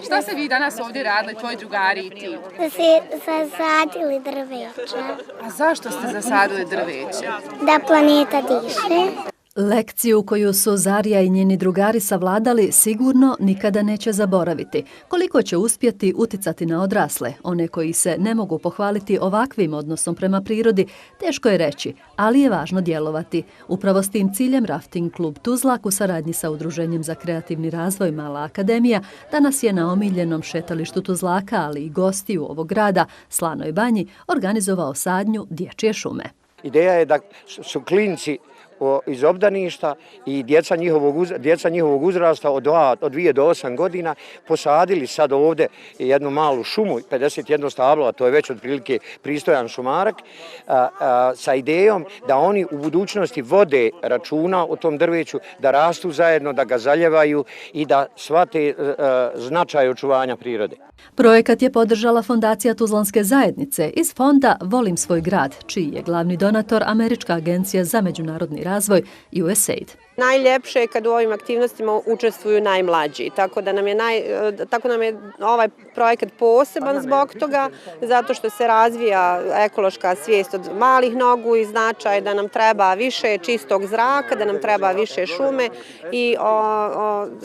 Šta ste vi danas ovdje radili, tvoji drugari i ti? Zasadili drveće. A zašto ste zasadili drveće? Da planeta diše. Lekciju koju su Zarija i njeni drugari savladali sigurno nikada neće zaboraviti. Koliko će uspjeti uticati na odrasle, one koji se ne mogu pohvaliti ovakvim odnosom prema prirodi, teško je reći, ali je važno djelovati. Upravo s tim ciljem Rafting klub Tuzlak u saradnji sa Udruženjem za kreativni razvoj Mala akademija danas je na omiljenom šetalištu Tuzlaka, ali i gostiju ovog grada, Slanoj banji, organizovao sadnju dječje šume. Ideja je da su klinci iz obdaništa i djeca njihovog uzrasta od 2 do 8 godina posadili sad ovdje jednu malu šumu, 51 stablo, a to je već otprilike pristojan šumarak, sa idejom da oni u budućnosti vode računa o tom drveću, da rastu zajedno, da ga zaljevaju i da shvate značaj očuvanja prirode. Projekat je podržala Fondacija Tuzlanske zajednice iz fonda Volim svoj grad, čiji je glavni donator Američka agencija za međunarodni razvoj USAID. Najljepše je kad u ovim aktivnostima učestvuju najmlađi, tako da nam je ovaj projekat poseban zbog toga, zato što se razvija ekološka svijest od malih nogu i značaj da nam treba više čistog zraka, da nam treba više šume i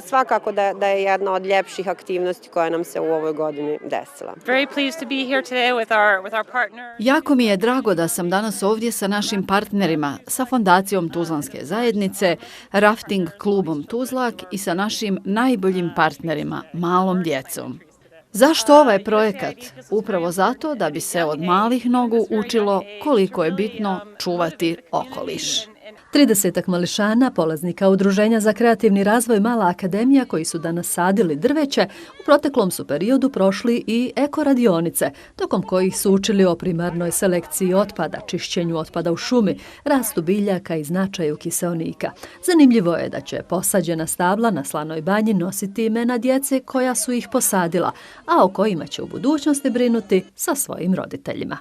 svakako da je jedna od ljepših aktivnosti koja nam se u ovoj godini desila. Jako mi je drago da sam danas ovdje sa našim partnerima, sa Fondacijom Tuzlanske zajednice, Rafting klubom Tuzlak i sa našim najboljim partnerima, malom djecom. Zašto ovaj projekat? Upravo zato da bi se od malih nogu učilo koliko je bitno čuvati okoliš. 30 mališana, polaznika Udruženja za kreativni razvoj Mala akademija koji su danas sadili drveće, u proteklom su periodu prošli i ekoradionice, tokom kojih su učili o primarnoj selekciji otpada, čišćenju otpada u šumi, rastu biljaka i značaju kiseonika. Zanimljivo je da će posađena stabla na Slanoj banji nositi imena djece koja su ih posadila, a o kojima će u budućnosti brinuti sa svojim roditeljima.